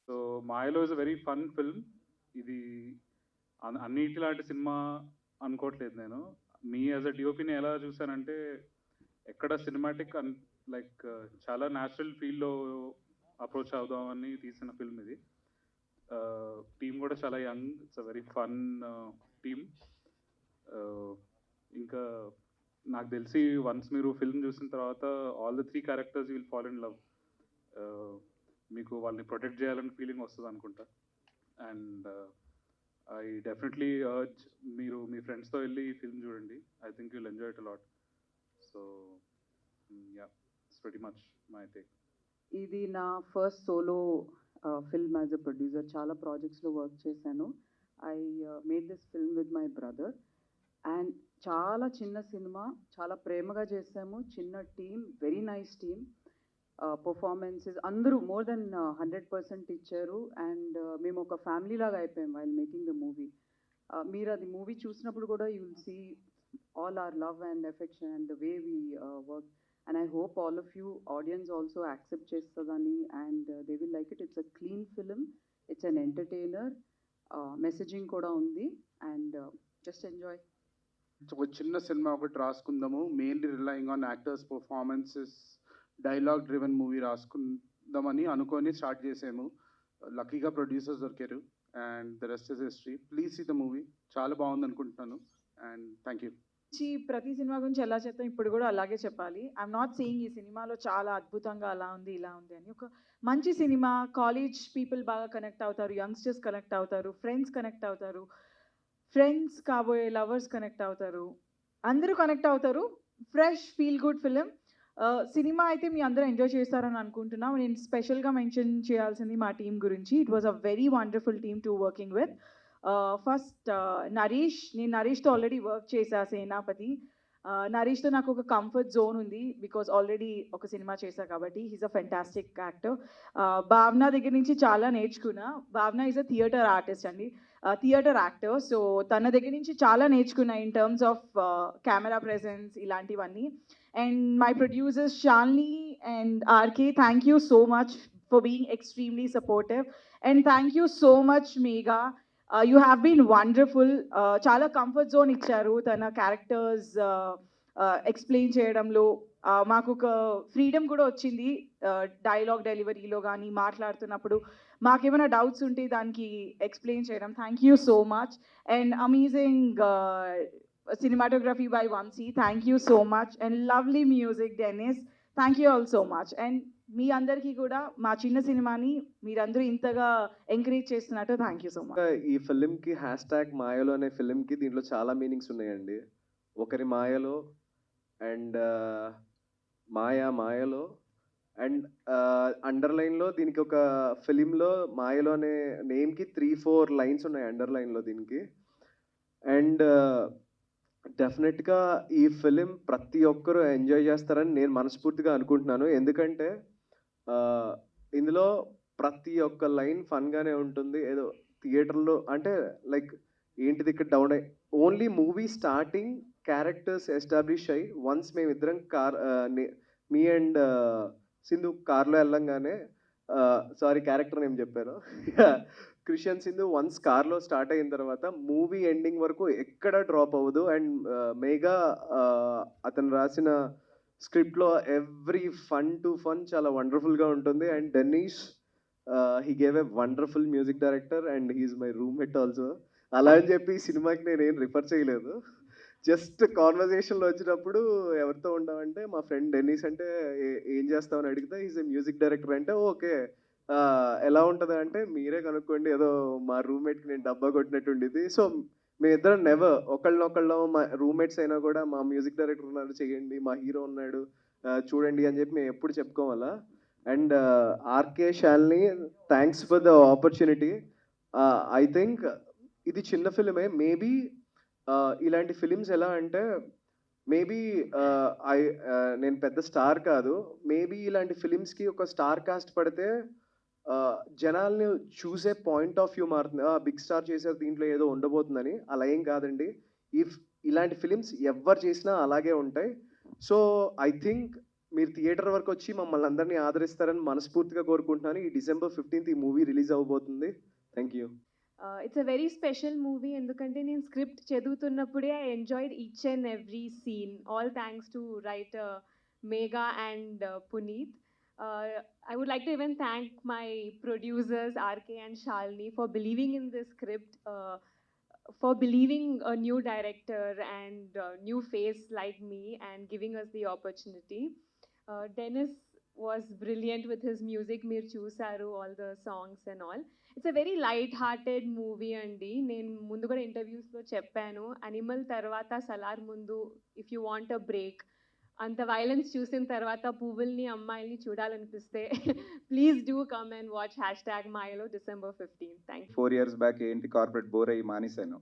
So 'మాయలో' is a very fun film. ఇది అన్నిటిలాంటి cinema అనుకోవట్లేదు నేను. మీ యాజ్ అ డిఓపిని ఎలా చూసానంటే, ఎక్కడ సినిమాటిక్ లైక్ చాలా న్యాచురల్ ఫీల్‌లో అప్రోచ్ అవుదామని తీసిన ఫిల్మ్ ఇది. టీమ్ కూడా చాలా young. It's a very fun team. ఇంకా నాకు తెలిసి వన్స్ మీరు ఫిల్మ్ చూసిన తర్వాత all the 3 characters you will fall in love. మీకు వాళ్ళని ప్రొటెక్ట్ చేయాలని ఫీలింగ్ వస్తుంది అనుకుంటా. అండ్ ఐ డెఫినెట్లీ అర్జ్ మీరు మీ ఫ్రెండ్స్తో వెళ్ళి ఈ ఫిల్మ్ చూడండి. I think you'll enjoy it a lot. So yeah, it's very much my take. ఇది నా first solo film as a producer. చాలా ప్రాజెక్ట్స్లో వర్క్ చేశాను. I made this film with my brother. And చాలా చిన్న సినిమా, చాలా ప్రేమగా చేసాము. చిన్న team, very nice team. Performances అందరూ మోర్ దెన్ 100% ఇచ్చారు. అండ్ మేము ఒక ఫ్యామిలీ లాగా అయిపోయాం వైల్ మేకింగ్ ద మూవీ. మీరు అది మూవీ చూసినప్పుడు కూడా you will see all our love and affection and the way we work. And I hope all of you audience also accept chestadani and they will like it. It's a clean film, it's an entertainer, messaging kuda undi, and just enjoy. ఒక చిన్న సినిమా ఒకటి రాసుకుందాము, mainly relying on actors performances, dialogue driven movie రాసుకుందామని అనుకొని start చేసాము. లక్కీగా producers దొరికారు and the rest is history. Please see the movie. చాలా బాగుంది అనుకుంటున్నాను అండ్ థ్యాంక్ యూ. ప్రతి సినిమా గురించి ఎలా చెప్తాం ఇప్పుడు కూడా అలాగే చెప్పాలి. ఐఎమ్ నాట్ సేయింగ్ ఈ సినిమాలో చాలా అద్భుతంగా అలా ఉంది ఇలా ఉంది అని. ఒక మంచి సినిమా, కాలేజ్ పీపుల్ బాగా కనెక్ట్ అవుతారు, యంగ్స్టర్స్ కనెక్ట్ అవుతారు, ఫ్రెండ్స్ కనెక్ట్ అవుతారు, ఫ్రెండ్స్ కాబోయే లవర్స్ కనెక్ట్ అవుతారు, అందరూ కనెక్ట్ అవుతారు. Fresh feel good film. Cinema అయితే మీ అందరూ ఎంజాయ్ చేస్తారని అనుకుంటున్నాం. నేను స్పెషల్గా మెన్షన్ చేయాల్సింది మా టీం గురించి. It was a very wonderful team to working with. First Naresh, నేను నరీష్తో ఆల్రెడీ వర్క్ చేశా సేనాపతి. నరీష్తో నాకు ఒక కంఫర్ట్ జోన్ ఉంది బికాజ్ ఆల్రెడీ ఒక సినిమా చేశా కాబట్టి. He's a fantastic actor. Bhavana దగ్గర నుంచి చాలా నేర్చుకున్నా. Bhavana is a theatre artist అండి, థియేటర్ యాక్టర్. సో తన దగ్గర నుంచి చాలా నేర్చుకున్నా in terms of camera presence ఇలాంటివన్నీ. And my producers Shalini and RK, thank you so much for being extremely supportive. And thank you so much Megha, you have been wonderful. చాలా comfort zone ఇచ్చారు తన characters explain చేయడంలో. మాకు ఒక ఫ్రీడమ్ కూడా వచ్చింది dialogue డెలివరీలో కానీ మాట్లాడుతున్నప్పుడు. మాకేమైనా డౌట్స్ ఉంటే దానికి ఎక్స్ప్లెయిన్ చేయడం. Thank you so much. And amazing cinematography by Vansi, thank you so much. And lovely music, Dennis, thank you all so much. And మీ అందరికీ కూడా మా చిన్న సినిమాని మీరందరూ ఇంతగా ఎంకరేజ్ చేస్తున్నట్టు థ్యాంక్ యూ సో మచ్. ఈ ఫిలింకి హ్యాష్ ట్యాగ్ మాయలో అనే ఫిలింకి దీంట్లో చాలా మీనింగ్స్ ఉన్నాయండి. ఒకరి మాయలో అండ్ మాయలో అండ్ అండర్లైన్లో దీనికి ఒక ఫిలింలో మాయలో అనే నేమ్కి 3-4 లైన్స్ ఉన్నాయి అండర్లైన్లో దీనికి. అండ్ డెఫినెట్గా ఈ ఫిలిం ప్రతి ఒక్కరూ ఎంజాయ్ చేస్తారని నేను మనస్ఫూర్తిగా అనుకుంటున్నాను. ఎందుకంటే ఇందులో ప్రతి ఒక్క లైన్ ఫన్గానే ఉంటుంది. ఏదో థియేటర్లో అంటే లైక్ ఏంటిది ఇక్కడ డౌన్ అయ్యి only movie starting characters establish అయ్యి వన్స్ మేమిద్దరం మీ అండ్ సింధు కార్లో వెళ్ళంగానే సారీ క్యారెక్టర్ నేమ్ చెప్పాను క్రిషన్ సింధు వన్స్ కార్లో స్టార్ట్ అయిన తర్వాత మూవీ ఎండింగ్ వరకు ఎక్కడ డ్రాప్ అవ్వదు. అండ్ మేఘా అతను రాసిన స్క్రిప్ట్లో ఎవ్రీ ఫన్ టు ఫన్ చాలా వండర్ఫుల్గా ఉంటుంది. And Denish he gave a wonderful music director and he's my roommate also. అలా అని చెప్పి ఈ సినిమాకి నేనేం రిఫర్ చేయలేదు, జస్ట్ కాన్వర్జేషన్లో వచ్చినప్పుడు ఎవరితో ఉండమంటే మా ఫ్రెండ్ డెన్నీస్ అంటే ఏం చేస్తామని అడిగితే ఈజ్ ఏ మ్యూజిక్ డైరెక్టర్ అంటే ఓకే ఎలా ఉంటుంది అంటే మీరే కనుక్కోండి, ఏదో మా రూమ్మేట్కి నేను డబ్బా కొట్టినట్టు ఉండేది. సో మేమిద్దరం నెవర్ ఒకళ్ళనొకళ్ళం మా రూమ్మేట్స్ అయినా కూడా మా మ్యూజిక్ డైరెక్టర్ ఉన్నాడు చేయండి, మా హీరో ఉన్నాడు చూడండి అని చెప్పి మేము ఎప్పుడు చెప్పుకోవాలా. And RK Shalini, thanks for the opportunity. I think ఇది చిన్న ఫిలిమే. మేబీ ఇలాంటి ఫిలిమ్స్ ఎలా అంటే మేబీ నేను పెద్ద స్టార్ కాదు, మేబీ ఇలాంటి ఫిలిమ్స్కి ఒక స్టార్ కాస్ట్ పడితే జనాల్ని చూసే పాయింట్ ఆఫ్ వ్యూ మారుతుంది. బిగ్ స్టార్ చేశారు దీంట్లో ఏదో ఉండబోతుందని. అలా ఏం కాదండి. ఇలాంటి ఫిలిమ్స్ ఎవరు చేసినా అలాగే ఉంటాయి. సో ఐ థింక్ మీరు థియేటర్ వరకు వచ్చి మమ్మల్ని అందరినీ ఆదరిస్తారని మనస్ఫూర్తిగా కోరుకుంటున్నాను. ఈ December 15th ఈ మూవీ రిలీజ్ అవబోతుంది. Thank you. It's a very special movie ఎందుకంటే నేను స్క్రిప్ట్ చదువుతున్నప్పుడే I enjoyed each and every scene. All thanks to writer Megha and Puneet. I would like to even thank my producers RK and Shalini for believing in this script, for believing a new director and new face like me and giving us the opportunity. Dennis was brilliant with his music. Meer chusaru all the songs and all. It's a very light-hearted movie andi. నేను ముందు కూడా ఇంటర్వ్యూస్లో చెప్పాను, animal తర్వాత సలార్ ముందు if you want a break, అంత violence చూసిన తర్వాత పువ్వుల్ని అమ్మాయిల్ని చూడాలనిపిస్తే please do come and watch #మాయలో December 15th. Thank you. 4 years back ఏంటి కార్పొరేట్ బోర్ అయ్యి మానేశాను.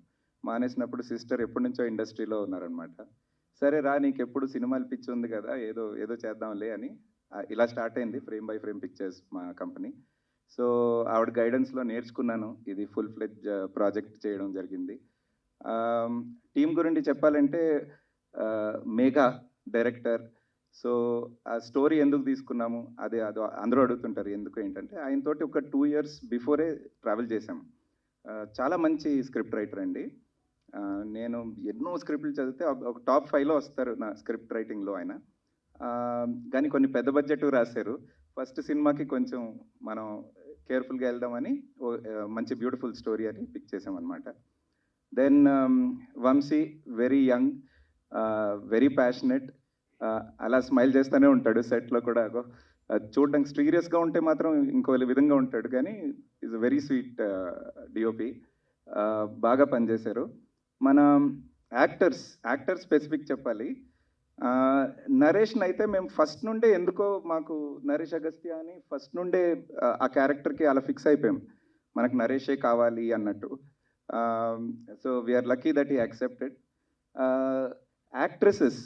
మానేసినప్పుడు సిస్టర్ ఎప్పటి నుంచో ఇండస్ట్రీలో ఉన్నారనమాట. సరే రా, నీకు ఎప్పుడు సినిమాలు పిచ్చి ఉంది కదా, ఏదో ఏదో చేద్దాంలే అని ఇలా స్టార్ట్ అయింది ఫ్రేమ్ బై ఫ్రేమ్ పిక్చర్స్ మా కంపెనీ. సో ఆవిడ గైడెన్స్లో నేర్చుకున్నాను, ఇది ఫుల్ ఫ్లెడ్జ్ ప్రాజెక్ట్ చేయడం జరిగింది. టీం గురించి చెప్పాలంటే మేఘా డైరెక్టర్. సో ఆ స్టోరీ ఎందుకు తీసుకున్నాము అది అందరూ అడుగుతుంటారు ఎందుకు ఏంటంటే, ఆయనతోటి ఒక 2 years బిఫోరే ట్రావెల్ చేశాం. చాలా మంచి స్క్రిప్ట్ రైటర్ అండి. నేను ఎన్నో స్క్రిప్ట్లు చదివితే ఒక టాప్ 5లో వస్తారు నా స్క్రిప్ట్ రైటింగ్లో ఆయన. కానీ కొన్ని పెద్ద బడ్జెట్ రాశారు. ఫస్ట్ సినిమాకి కొంచెం మనం కేర్ఫుల్గా వెళ్దామని మంచి బ్యూటిఫుల్ స్టోరీ అని పిక్ చేసామన్నమాట. Then Vamsi very young, very passionate, అలా స్మైల్ చేస్తూనే ఉంటాడు సెట్లో కూడా. చూడడానికి సీరియస్గా ఉంటే మాత్రం ఇంకో విధంగా ఉంటాడు, కానీ ఈజ్ వెరీ స్వీట్ డిఓపి. బాగా పనిచేశారు. మన యాక్టర్స్ స్పెసిఫిక్ చెప్పాలి. నరేష్ని అయితే మేము ఫస్ట్ నుండే ఎందుకో మాకు నరేష్ అగస్త్య అని ఫస్ట్ నుండే ఆ క్యారెక్టర్కి అలా ఫిక్స్ అయిపోయాం, మనకు నరేషే కావాలి అన్నట్టు. So we're lucky that he accepted. Actresses,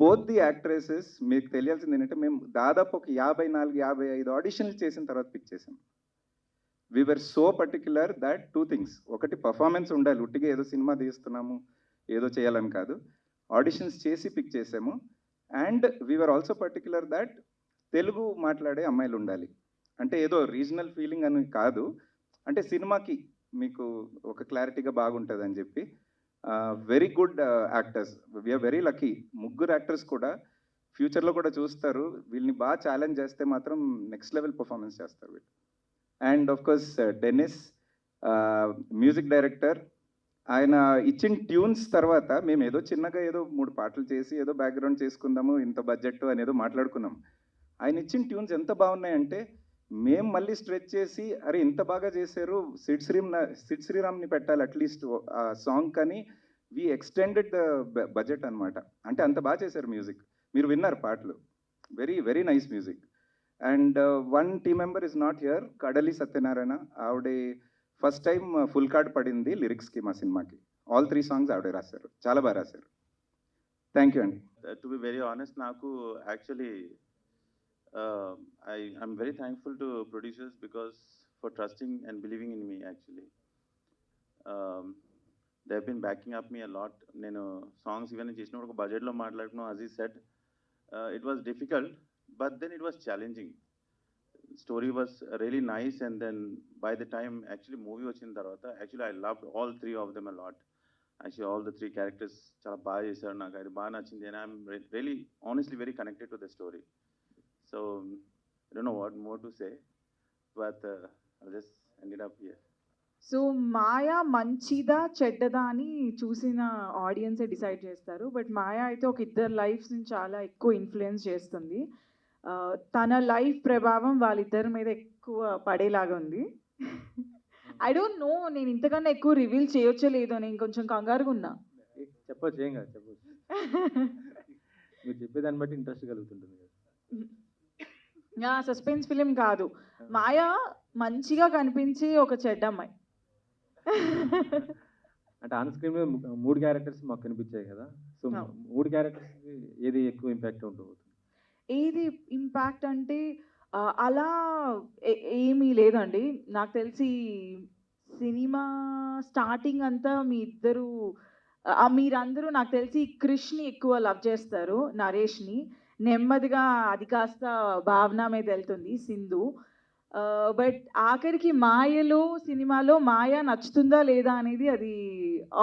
both the actresses మీకు తెలియాల్సింది ఏంటంటే, మేము దాదాపు ఒక 54-55 ఆడిషన్లు చేసిన తర్వాత పిక్ చేసాం. We were so particular that 2 things. ఒకటి పర్ఫార్మెన్స్ ఉండాలి, ఉట్టిగా ఏదో సినిమా తీస్తున్నాము ఏదో చేయాలని కాదు, ఆడిషన్స్ చేసి పిక్ చేసాము. And we're also particular that Telugu మాట్లాడే అమ్మాయిలు ఉండాలి. అంటే ఏదో రీజనల్ ఫీలింగ్ అని కాదు, అంటే సినిమాకి మీకు ఒక క్లారిటీగా బాగుంటుంది అని చెప్పి. Very good actors, we're very lucky. 3 actors కూడా ఫ్యూచర్లో కూడా చూస్తారు, వీళ్ళని బాగా ఛాలెంజ్ చేస్తే మాత్రం నెక్స్ట్ లెవెల్ పర్ఫార్మెన్స్ చేస్తారు వీళ్ళు. And of course Dennis music director. ఆయన ఇచ్చిన ట్యూన్స్ తర్వాత మేము ఏదో చిన్నగా ఏదో 3 పాటలు చేసి ఏదో బ్యాక్గ్రౌండ్ చేసుకుందాము, ఇంత బడ్జెట్ అనేదో మాట్లాడుకున్నాం. ఆయన ఇచ్చిన ట్యూన్స్ ఎంత బాగున్నాయంటే మేము మళ్ళీ స్ట్రెచ్ చేసి అరే ఇంత బాగా చేశారు, సిడ్ శ్రీరామ్ని పెట్టాలి అట్లీస్ట్ ఆ సాంగ్, కానీ వీ ఎక్స్టెండెడ్ ద బడ్జెట్ అనమాట. అంటే అంత బాగా చేశారు మ్యూజిక్. మీరు విన్నారు పాటలు, very very nice music. And 1 team member is not here, కడలి సత్యనారాయణ. ఆవిడే ఫస్ట్ టైం ఫుల్ కార్డ్ పడింది లిరిక్స్కి మా సినిమాకి. ఆల్ 3 songs ఆవిడే రాశారు, చాలా బాగా రాశారు. థ్యాంక్ యూ అండి. టు బి వెరీ ఆనెస్ట్, నాకు actually I'm very thankful to producers because for trusting and believing in me. Actually they have been backing up me a lot. నేను సాంగ్స్ ఇవన్నీ చేసినప్పుడు ఒక బడ్జెట్లో మాట్లాడుకున్నాను. Aziz said it was difficult, but then it was challenging. Story was really nice, and then by the time actually movie వచ్చిన తర్వాత actually I loved all 3 of them a lot. Actually all the 3 characters చాలా బాగా చేశారు, నాకు అది బాగా నచ్చింది, and I'm really honestly very connected to the story. So I don't know what more to say, but I'll just end it up here. So మాయా మంచిదా చెడ్డదా అని చూసిన ఆడియన్సే డిసైడ్ చేస్తారు. బట్ మాయా అయితే ఒక 2 లైఫ్స్ని చాలా ఎక్కువ ఇన్ఫ్లుయెన్స్ చేస్తుంది. తన లైఫ్ ప్రభావం వాళ్ళిద్దరి మీద ఎక్కువ పడేలాగా ఉంది. ఐ డోంట్ నో, నేను ఇంతకన్నా ఎక్కువ రివీల్ చేయొచ్చో లేదో, నేను కొంచెం కంగారుగా ఉన్నా. చెప్పొచ్చు, ఏం కాదు, చెప్పొచ్చు. మీరు చెప్పేదాన్ని బట్టి ఇంట్రెస్ట్ కలుగుతుంటుంది కదా. సస్పెన్స్ ఫిలిం కాదు, మాయా మంచిగా కనిపించే ఒక చెడ్డ అమ్మాయి. అంటే ఆన్ స్క్రీన్ మీద 3 క్యారెక్టర్స్ మాకు కనిపించాయి కదా. సో 3 క్యారెక్టర్స్ ఏది ఎక్కువ ఇంపాక్ట్ ఉంటుంది? ఏది ఇంపాక్ట్ అంటే అలా ఏమీ లేదండి. నాకు తెలిసి సినిమా స్టార్టింగ్ అంతా మీరందరూ నాకు తెలిసి క్రిష్ని ఎక్కువ లవ్ చేస్తారు, నరేష్ని. నెమ్మదిగా అది కాస్త భావన మీద వెళ్తుంది సింధు. బట్ ఆఖరికి మాయలో సినిమాలో మాయ నచ్చుతుందా లేదా అనేది అది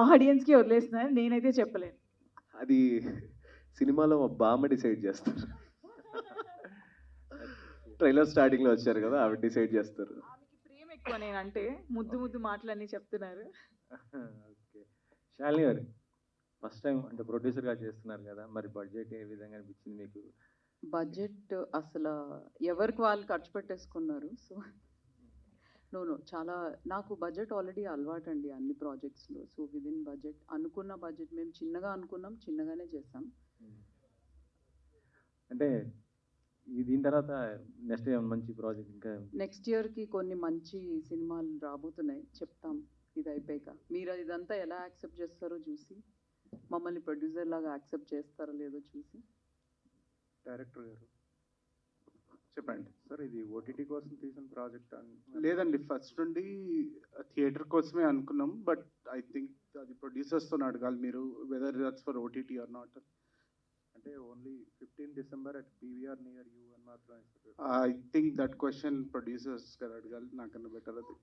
ఆడియన్స్కి వదిలేస్తున్నారు, నేనైతే చెప్పలేను. అది సినిమాలో మా బామ్మ డిసైడ్ చేస్తారు. ట్రైలర్ స్టార్టింగ్లో వచ్చారు కదా, ఆవిడ డిసైడ్ చేస్తారు. ఆమెకి ప్రేమ ఎక్కువ నేనంటే, ముద్దు ముద్దు మాటలన్నీ చెప్తున్నారు. ఓకే, శాలిని గారు ఫస్ట్ టైం అంటే ప్రొడ్యూసర్గా చేస్తున్నారు కదా, మరి బడ్జెట్ ఏ విధంగా అనిపించింది మీకు? బడ్జెట్ అసలు ఎవరికి వాళ్ళు ఖర్చు పెట్టేసుకున్నారు. సో నో చాలా నాకు బడ్జెట్ ఆల్రెడీ అలవాటండి అన్ని ప్రాజెక్ట్స్లో. సో విదిన్ బడ్జెట్ అనుకున్న బడ్జెట్ మేము చిన్నగా అనుకున్నాం, చిన్నగానే చేసాం. అంటే దీని తర్వాత నెక్స్ట్ ఏమైనా మంచి ప్రాజెక్ట్ ఇంకా? నెక్స్ట్ ఇయర్కి కొన్ని మంచి సినిమాలు రాబోతున్నాయి, చెప్తాం ఇది అయిపోయాక. మీరు ఇదంతా ఎలా యాక్సెప్ట్ చేస్తారో చూసి, మమ్మల్ని ప్రొడ్యూసర్ లాగా యాక్సెప్ట్ చేస్తారో లేదో చూసి. డైరెక్టర్ గారు చెప్పండి సార్, ఇది ఓటీటీ కోసం తీసిన ప్రాజెక్ట్ లేదండి, ఫస్ట్ నుండి థియేటర్ కోసమే అనుకున్నాం. బట్ ఐ థింక్ అది ప్రొడ్యూసర్స్తో అడగాలి మీరు, whether that's for OTT or not. అంటే only 15 December at PVR near you అని మాత్రమే. I think that question producers గారు అడగాలి, నాకన్నా బెటర్ అది.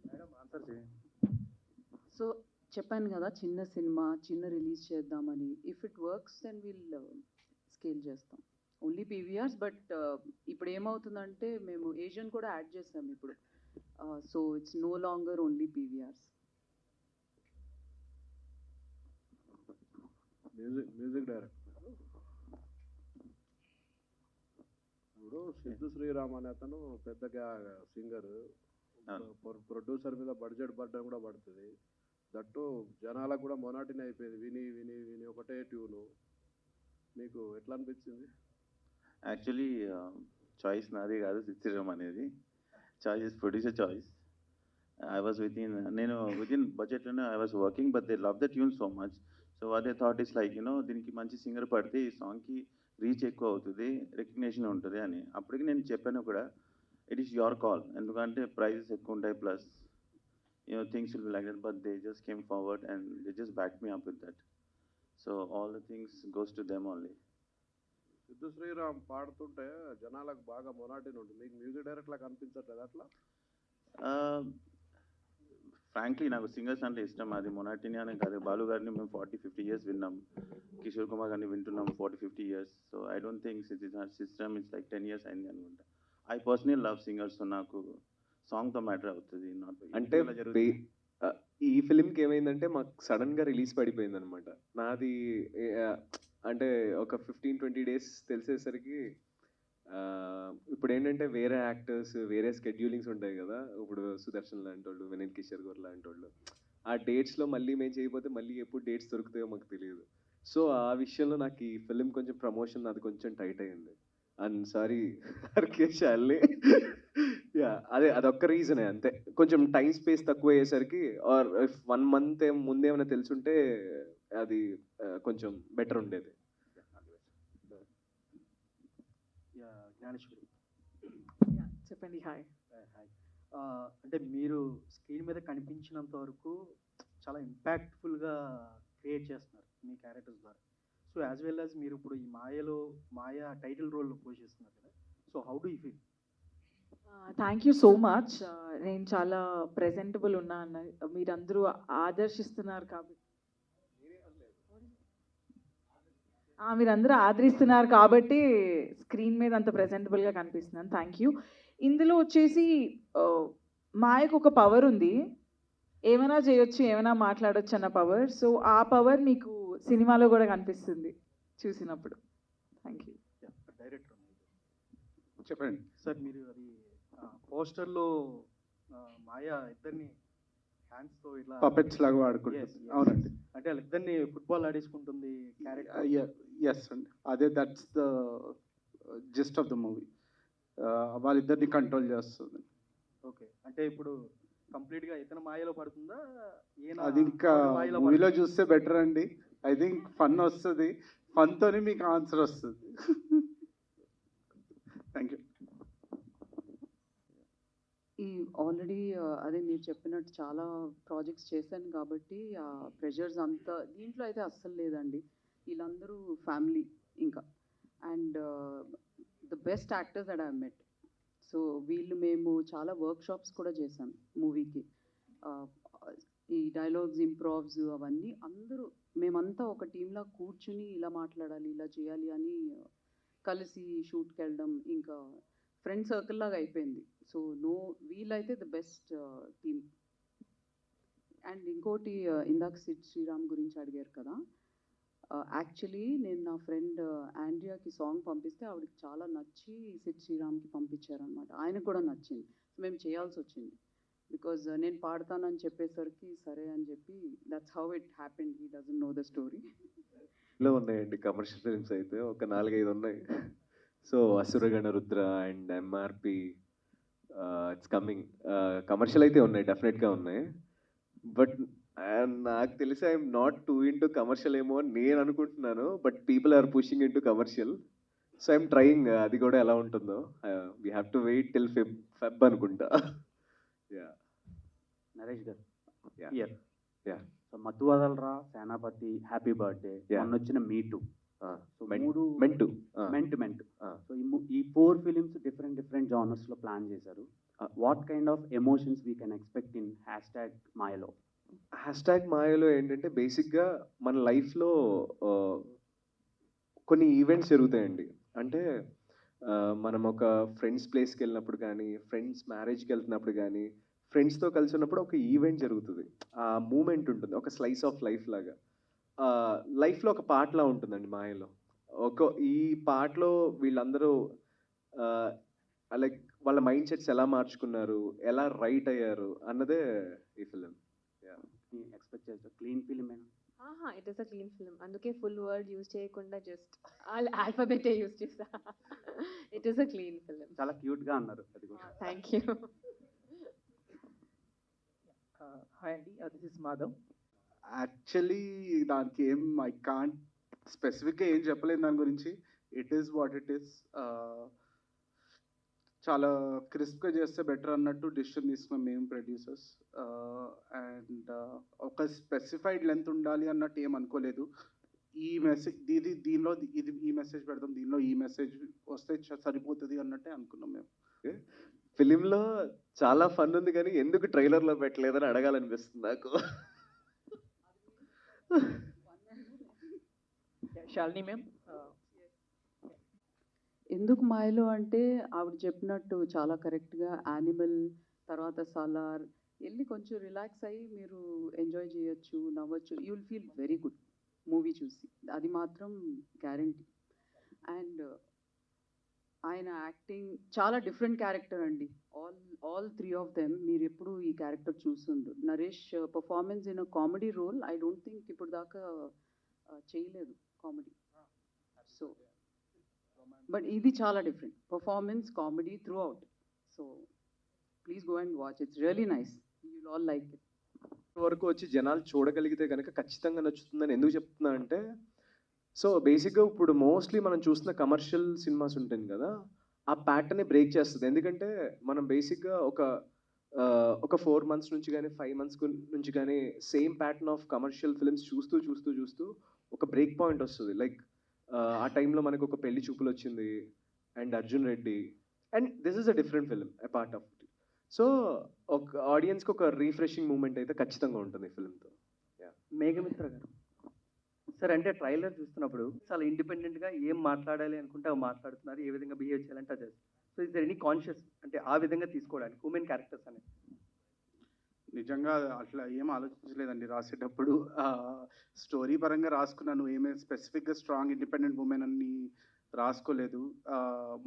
మేడం ఆన్సర్ చేయండి. సో చెప్పాను కదా, చిన్న సినిమా చిన్న రిలీజ్ చేద్దామని. If it works then will scale చేస్తాం. Only PVRs. బట్ ఇప్పుడు ఏమవుతుందంటే మేము ఏషియన్ కూడా యాడ్ చేస్తాం ఇప్పుడు. So it's no longer only PVRs. Music director ఇప్పుడు సిద్ధు శ్రీరామ్ అనే అతను పెద్దగా సింగర్, ప్రొడ్యూసర్ మీద బడ్జెట్ బర్డన్ కూడా పడుతుంది. దట్టు జనాలకు కూడా మొనాటిని అయిపోయింది, విని విని విని ఒకటే ట్యూను. మీకు ఎట్లా అనిపించింది? యాక్చువల్లీ చాయిస్ నాది కాదు శ్రీరామ్ అనేది, choice producer choice. I was with in బడ్జెట్లోనే I was working, but they love the tune so much. So what they thought is like దీనికి మంచి సింగర్ పడితే ఈ సాంగ్కి రీచ్ ఎక్కువ అవుతుంది, రికగ్నేషన్ ఉంటుంది అని. అప్పటికి నేను చెప్పాను కూడా, ఇట్ ఈస్ యువర్ కాల్, ఎందుకంటే ప్రైజెస్ ఎక్కువ ఉంటాయి, plus things will be like that. But they just came forward and they just back me up with that. So all the things goes to them only. Siddhu Sriram పాడుతుంటే జనాలకు బాగా మొనాటిని ఉంటుంది, మీకు music direct లాగా అనిపించట్లేదు అట్లా? ఫ్రాంక్లీ నాకు సింగర్స్ అంటే ఇష్టం, అది మొనాటిని అనే కాదు. బాలు గారిని మేము 40-50 years విన్నాం, కిషోర్ కుమార్ గారిని వింటున్నాం 40-50 years. So I don't think system it's like 10 years అయింది అనుకుంటా. I personally love singers. నాకు సాంగ్తో మ్యాటర్ అవుతుంది, నాట్ అంటే ఈ ఫిలింకి ఏమైందంటే మాకు సడన్గా రిలీజ్ పడిపోయింది అనమాట. నాది అంటే ఒక 15-20 days తెలిసేసరికి ఇప్పుడు ఏంటంటే వేరే యాక్టర్స్ వేరే స్కెడ్యూలింగ్స్ ఉంటాయి కదా. ఇప్పుడు సుదర్శన్ లాంటి వాళ్ళు, వినయ్ కిషోర్ గారు లాంటి వాళ్ళు, ఆ డేట్స్లో మళ్ళీ మేము చేయకపోతే మళ్ళీ ఎప్పుడు డేట్స్ దొరుకుతాయో మాకు తెలియదు. సో ఆ విషయంలో నాకు ఈ ఫిలిం కొంచెం ప్రమోషన్ అది కొంచెం టైట్ అయింది. అండ్ సారీ అర్కేశాలి, యా అదొక్క రీజనే అంతే. కొంచెం టైం స్పేస్ తక్కువ అయ్యేసరికి, ఆర్ ఇఫ్ 1 month ముందేమైనా తెలుసుంటే అది కొంచెం బెటర్ ఉండేది. జ్ఞానేశ్వరి చెప్పండి. హాయ్. హాయ్. అంటే మీరు స్క్రీన్ మీద కనిపించినంత వరకు చాలా ఇంపాక్ట్ఫుల్గా క్రియేట్ చేస్తున్నారు మీ క్యారెక్టర్స్ ద్వారా. సో యాజ్ వెల్ యాజ్ మీరు ఇప్పుడు ఈ మాయా టైటిల్ రోల్లో పోషిస్తున్నారు కదా. So how do you feel? Thank you so much. నేను చాలా ప్రెజెంటబుల్ ఉన్నా అన్న మీరందరూ ఆదర్శిస్తున్నారు కాబట్టి, మీరందరూ ఆదరిస్తున్నారు కాబట్టి స్క్రీన్ మీద అంత ప్రెజెంటబుల్గా కనిపిస్తున్నాను. Thank you. ఇందులో వచ్చేసి మాయకు ఒక పవర్ ఉంది, ఏమైనా చేయొచ్చు, ఏమైనా మాట్లాడొచ్చు అన్న పవర్. సో ఆ పవర్ మీకు సినిమాలో కూడా కనిపిస్తుంది చూసినప్పుడు. Thank you. డైరెక్టర్ చెప్పండి సార్, మీరు అది పోస్టర్లో మాయా ఇద్దరిని హ్యాండ్స్తో ఇట్లా పపెట్స్ లాగా వాడుకుంటుంది. అవునండి, అంటే వాళ్ళిద్దరిని ఫుట్బాల్ ఆడేసుకుంటుంది క్యారెక్టర్. ఎస్ అండి, అదే that's the gist of the movie. వాళ్ళిద్దరిని కంట్రోల్ చేస్తుంది. ఓకే, అంటే ఇప్పుడు కంప్లీట్గా ఇతను మాయలో పడుతుందా? అది ఇంకా మూవీలో చూస్తే బెటర్ అండి. ఐ థింక్ ఫన్ వస్తుంది, ఫన్తోనే మీకు ఆన్సర్ వస్తుంది. Thank you. ఈ ఆల్రెడీ అదే మీరు చెప్పినట్టు చాలా ప్రాజెక్ట్స్ చేశాను కాబట్టి ఆ ప్రెషర్స్ అంతా దీంట్లో అయితే అస్సలు లేదండి. వీళ్ళందరూ ఫ్యామిలీ. ఇంకా and the best actors that I met. So మేము చాలా వర్క్షాప్స్ కూడా చేశాం మూవీకి. ఈ డైలాగ్స్, ఇంప్రోవ్స్ అవన్నీ మేమంతా ఒక టీంలా కూర్చుని ఇలా మాట్లాడాలి, ఇలా చేయాలి అని కలిసి షూట్కి వెళ్ళడం, ఇంకా ఫ్రెండ్ సర్కిల్ లాగా అయిపోయింది. సో వీళ్ళైతే ద బెస్ట్ టీమ్. అండ్ ఇంకోటి, ఇందాక సిద్ శ్రీరామ్ గురించి అడిగారు కదా. యాక్చువల్లీ నేను నా ఫ్రెండ్ ఆండ్రియాకి సాంగ్ పంపిస్తే ఆవిడకి చాలా నచ్చి సిద్ శ్రీరామ్కి పంపించారనమాట. ఆయనకు కూడా నచ్చింది. మేము చేయాల్సి వచ్చింది బికాజ్ నేను పాడతానని చెప్పేసరికి సరే అని చెప్పి that's how it happened. He doesn't know the story. లో ఉన్నాయండి కమర్షియల్ ఫిల్మ్స్ అయితే ఒక 4-5 ఉన్నాయి. So Asuragana Rudra and MRP, it's coming. Commercial అయితే ఉన్నాయి, డెఫినెట్గా ఉన్నాయి. బట్ నాకు తెలిసి I'm not too into commercial ఏమో అని నేను అనుకుంటున్నాను. But people are pushing into commercial. So I'm trying. అది కూడా ఎలా ఉంటుందో we have to wait till Feb అనుకుంటా. Yeah Naresh garu, Yeah. Year Yeah. So మత్తు వదలరా, సేనాపతి, హ్యాపీ బర్త్డే, Yeah. మొన్న వచ్చిన మీటు, సో మూడు మెంటు. మెంట్ సో ఈ 4 ఫిలిమ్స్ డిఫరెంట్ జానర్స్లో ప్లాన్ చేశారు. What kind of emotions we can expect in hashtag మాయలో? హ్యాష్ట్యాగ్ మాయలో ఏంటంటే బేసిక్గా మన లైఫ్లో కొన్ని ఈవెంట్స్ జరుగుతాయండి. అంటే మనం ఒక ఫ్రెండ్స్ ప్లేస్కి వెళ్ళినప్పుడు కానీ, ఫ్రెండ్స్ మ్యారేజ్కి వెళ్తున్నప్పుడు కానీ, ఫ్రెండ్స్తో కలిసి ఉన్నప్పుడు ఒక ఈవెంట్ జరుగుతుంది. ఆ మూమెంట్ ఉంటుంది, ఒక స్లైస్ ఆఫ్ లైఫ్ లాగా. లైఫ్లో ఒక పాటలా ఉంటుందండి మాయలో. ఈ పాటలో వీళ్ళందరూ లైక్ వాళ్ళ మైండ్ సెట్స్ ఎలా మార్చుకున్నారు, ఎలా రైట్ అయ్యారు అన్నదే ఈ ఫిలిం. ఎక్స్పెక్ట్ చేస్తారు క్లీన్ ఫిలిం అయినా? It is a clean film. అందుకే ఫుల్ వర్డ్ యూజ్ చేయకుండా జస్ట్ ఆల్ఫాబెటే యూజ్ చేస్తా. It is a clean film. చాలా క్యూట్గా అన్నారు అది కూడా. Thank you. హాయ్ అండి, దిస్ ఇస్ మాధవ్. యాక్చువల్లీ దానికి ఐ కాంట్ స్పెసిఫిక్గా ఏం చెప్పలేదు దాని గురించి. It is what it is. చాలా క్రిస్ప్గా చేస్తే బెటర్ అన్నట్టు డిసిషన్ తీసుకున్నాం మేము ప్రొడ్యూసర్స్. అండ్ ఒక స్పెసిఫైడ్ లెంత్ ఉండాలి అన్నట్టు ఏం అనుకోలేదు. ఈ మెసేజ్ దీనిలో ఈ మెసేజ్ పెడతాం, దీనిలో ఈ మెసేజ్ వస్తే సరిపోతుంది అన్నట్టే అనుకున్నాం మేము. ఫిలింలో చాలా ఫన్ ఉంది కానీ ఎందుకు ట్రైలర్లో పెట్టలేదని అడగాలనిపిస్తుంది నాకు. శాలిని మ్యామ్, ఎందుకు మాయలో అంటే ఆవిడ చెప్పినట్టు చాలా కరెక్ట్గా యానిమల్ తర్వాత సలార్ వెళ్ళి కొంచెం రిలాక్స్ అయ్యి మీరు ఎంజాయ్ చేయొచ్చు, నవ్వచ్చు. You will feel very good movie చూసి, అది మాత్రం గ్యారంటీ. అండ్ ఆయన యాక్టింగ్ చాలా డిఫరెంట్ క్యారెక్టర్ అండి. ఆల్ 3 ఆఫ్ దెమ్ మీరు ఎప్పుడు ఈ క్యారెక్టర్ చూస్తుండ్రు. Naresh performance in a comedy role I don't think ఇప్పుడు దాకా చేయలేదు కామెడీ. సో బట్ ఇది చాలా డిఫరెంట్ performance, comedy throughout. So please go and watch, it's really nice, you will all like it. వరకు వచ్చి జనాలు చూడగలిగితే కనుక ఖచ్చితంగా నచ్చుతుందని ఎందుకు చెప్తున్నా అంటే, సో బేసిక్గా ఇప్పుడు మోస్ట్లీ మనం చూస్తున్న కమర్షియల్ సినిమాస్ ఉంటుంది కదా, ఆ ప్యాటర్న్ని బ్రేక్ చేస్తుంది. ఎందుకంటే మనం బేసిక్గా ఒక 4 months నుంచి కానీ 5 months నుంచి కానీ same pattern of commercial films చూస్తూ ఒక బ్రేక్ పాయింట్ వస్తుంది. లైక్ ఆ టైంలో మనకు ఒక పెళ్లి చూపులు వచ్చింది and Arjun Reddy, and this is a different film a part of it. So ఒక ఆడియన్స్కి ఒక రీఫ్రెషింగ్ మూమెంట్ అయితే ఖచ్చితంగా ఉంటుంది ఫిల్మ్తో. మేఘమిత్ర గారు సార్, అంటే ట్రైలర్ చూస్తున్నప్పుడు చాలా ఇండిపెండెంట్గా ఏం మాట్లాడాలి అనుకుంటే అవి మాట్లాడుతున్నారు, ఏ విధంగా బిహేవ్ చేయాలంటే అది. So is there any conscious అంటే ఆ విధంగా తీసుకోవడానికి ఉమెన్ క్యారెక్టర్స్ అనేది? నిజంగా అట్లా ఏం ఆలోచించలేదండి రాసేటప్పుడు. స్టోరీ పరంగా రాసుకున్నాను, ఏమే స్పెసిఫిక్గా స్ట్రాంగ్ ఇండిపెండెంట్ ఉమెన్ అని రాసుకోలేదు.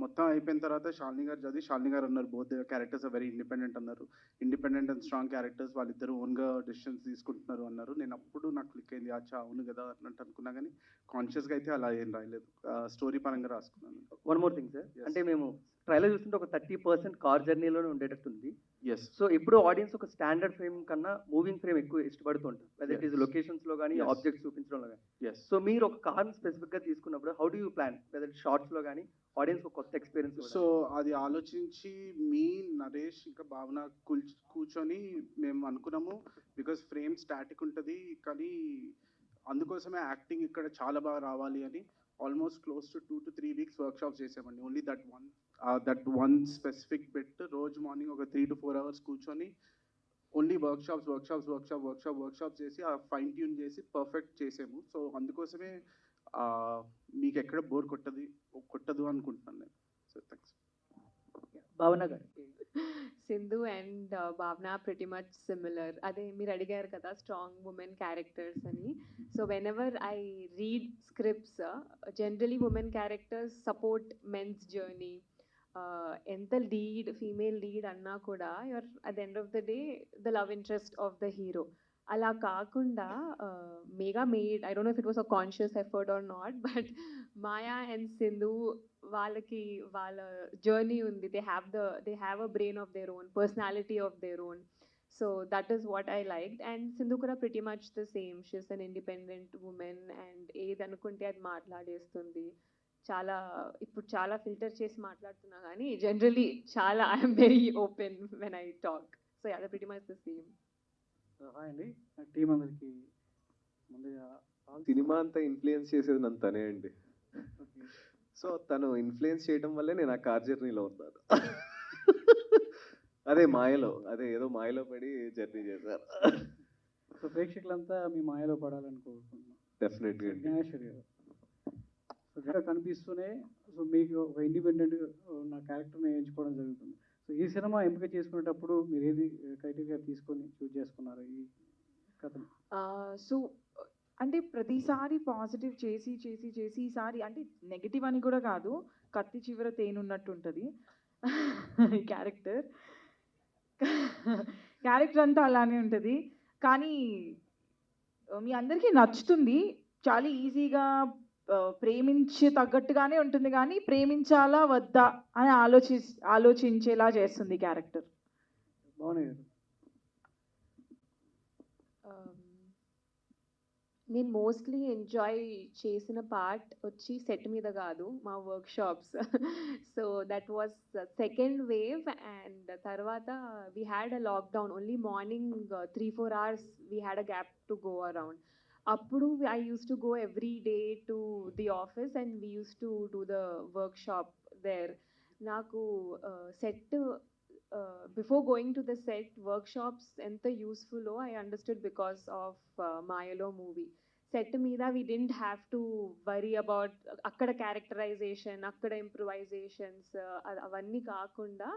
మొత్తం అయిపోయిన తర్వాత శాలిని గారు చదివి శాలిని గారు అన్నారు both characters are very independent అన్నారు. ఇండిపెండెంట్ అండ్ స్ట్రాంగ్ క్యారెక్టర్స్, వాళ్ళిద్దరు ఓన్గా డెసిషన్స్ తీసుకుంటున్నారు అన్నారు. నేను అప్పుడు నాకు క్లిక్ అయింది, అచ్చా అవును కదా అన్నట్టు అనుకున్నా, కానీ కాన్షియస్గా అయితే అలా ఏం రాయలేదు, స్టోరీ పరంగా రాసుకున్నాను. వన్ మోర్ థింగ్ సార్, అంటే మేము ట్రైలర్ చూస్తుంటే ఒక 30% కార్ జర్నీలోనే ఉండేటట్టుంది. ఎస్. సో ఇప్పుడు ఆడియన్స్ ఒక స్టాండర్డ్ ఫ్రేమ్ కన్నా మూవింగ్ ఫ్రేమ్ ఎక్కువ ఇష్టపడుతుంటారు, అదే ఇట్ ఈస్ లొకేషన్స్లో కానీ ఆబ్జెక్ట్స్ చూపించడంలో కానీ. ఎస్. సో మీరు ఒక కార్ని స్పెసిఫిక్గా తీసుకున్నప్పుడు how do you plan whether షార్ట్స్లో కానీ ఆడియన్స్ ఒక కొత్త ఎక్స్పీరియన్స్? సో అది ఆలోచించి నరేష్ ఇంకా భావన కూర్చొని మేము అనుకున్నాము, బికాస్ ఫ్రేమ్ స్టాటిక్ ఉంటుంది కానీ అందుకోసమే యాక్టింగ్ ఇక్కడ చాలా బాగా రావాలి అని almost close to 2 to 3 weeks workshops చేసామండి. Only that one specific bit రోజు మార్నింగ్ ఒక 3 to 4 hours కూర్చొని ఓన్లీ వర్క్షాప్స్ చేసి ఆ ఫైన్ ట్యూన్ చేసి పర్ఫెక్ట్ చేసాము. సో అందుకోసమే మీకు ఎక్కడ బోర్ కొట్టదు అనుకుంటున్నాను నేను. So thanks. Bhavana garu. Sindhu and Bhavna are pretty much similar. Ade meer adigaru kada strong women characters ani. So whenever I read scripts, generally women characters support men's journey. Enta lead, female lead anna kuda, you're at the end of the day the love interest of the hero. Ala kaakunda Megha made, I don't know if it was a conscious effort or not, but Maya and Sindhu వాళ్ళకి వాళ్ళ journey ఉంది. they have a brain of their own, personality of their own. So that is what I liked. And Sindhu కూడా pretty much the same. She's an independent woman and ఏది అనుకుంటే అది మాట్లాడేస్తుంది. చాలా ఇప్పుడు చాలా ఫిల్టర్ చేసి మాట్లాడుతున్నా కానీ జనరలీ చాలా I'm very open when I talk. So yeah, they're pretty much the same. Hi అండి, టీం అందరికి ముందుగా సినిమా అంతా ఇన్ఫ్లుయెన్స్ చేసేది నన్ను తనే అండి. సో తను ఇన్ఫ్లుయెన్స్ చేయడం వల్లే నేను ఆ కార్ జర్నీలో ఉన్నాను. ఏదో మాయలో పడి జర్నీ చేశారు. సో ప్రేక్షకులంతా మీ మాయలో పడాలని కోరుకుంటున్నాను. డెఫినెట్గా జ్ఞానేశ్వరి గారు, సో కనిపిస్తూనే సో మీకు ఒక ఇండిపెండెంట్ ఉన్న క్యారెక్టర్ని ఎంచుకోవడం జరుగుతుంది. సో ఈ సినిమా ఎంపిక చేసుకునేటప్పుడు మీరు ఏది క్రైటీరియా తీసుకొని చూజ్ చేసుకున్నారు ఈ కథను? సో అంటే ప్రతిసారి పాజిటివ్ చేసి చేసి చేసి ఈసారి అంటే నెగిటివ్ అని కూడా కాదు, కత్తి చివర తేనున్నట్టు ఉంటుంది ఈ క్యారెక్టర్ అంతా అలానే ఉంటుంది. కానీ మీ అందరికీ నచ్చుతుంది, చాలా ఈజీగా ప్రేమించి తగ్గట్టుగానే ఉంటుంది, కానీ ప్రేమించాలా వద్దా అని ఆలోచించేలా చేస్తుంది క్యారెక్టర్. బాగున్నాయి. నేను మోస్ట్లీ ఎంజాయ్ చేసిన పార్ట్ వచ్చి సెట్ మీద కాదు, మా workshops. So that was second wave. And తర్వాత we had a lockdown, only morning 3-4 hours we had a gap to go around. అప్పుడు I use to go every day to the office and we use to do the workshop there. నాకు set before going to the set workshops ఎంత యూస్ఫుల్లో I understood because of మాయలో movie. Set మీద we didn't have to worry about అక్కడ characterization, అక్కడ improvisations, అవన్నీ కాకుండా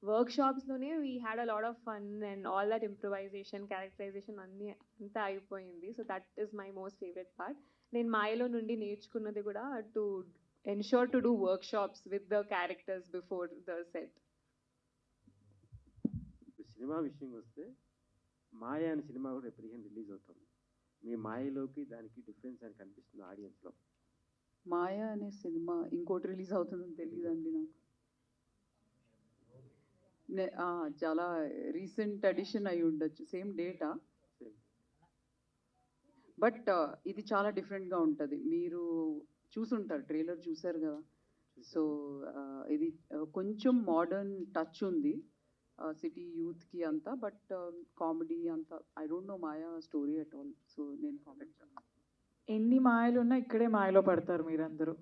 వర్క్షాప్స్లోనే we had a lot of fun and all that improvisation, characterization అన్నీ అంతా అయిపోయింది. So that is my most favourite part. నేను మాయలో నుండి నేర్చుకున్నది కూడా to ensure to do workshops with the characters before the set. Cinema విషయం వస్తే మాయ అనే సినిమా కూడా రేపు రిలీజ్ అవుతుంది. మీ మాయలోకి దానికి డిఫరెన్స్ అని కనిపిస్తుంది ఆడియన్స్లో? మాయ అనే సినిమా ఇంకోటి రిలీజ్ అవుతుందని తెలియదండి నాకు. చాలా రీసెంట్ అడిషన్ అయి ఉండొచ్చు, సేమ్ డేటా, బట్ ఇది చాలా డిఫరెంట్గా ఉంటుంది. మీరు చూసుంటారు, ట్రైలర్ చూసారు కదా. సో ఇది కొంచెం మోడర్న్ టచ్ ఉంది సిటీ యూత్కి అంతా, బట్ కామెడీ అంతా. I don't know Maya story at all, so నేను కామెంట్. ఎన్ని మాయలు ఉన్నా ఇక్కడే మాయలో పడతారు మీరందరూ.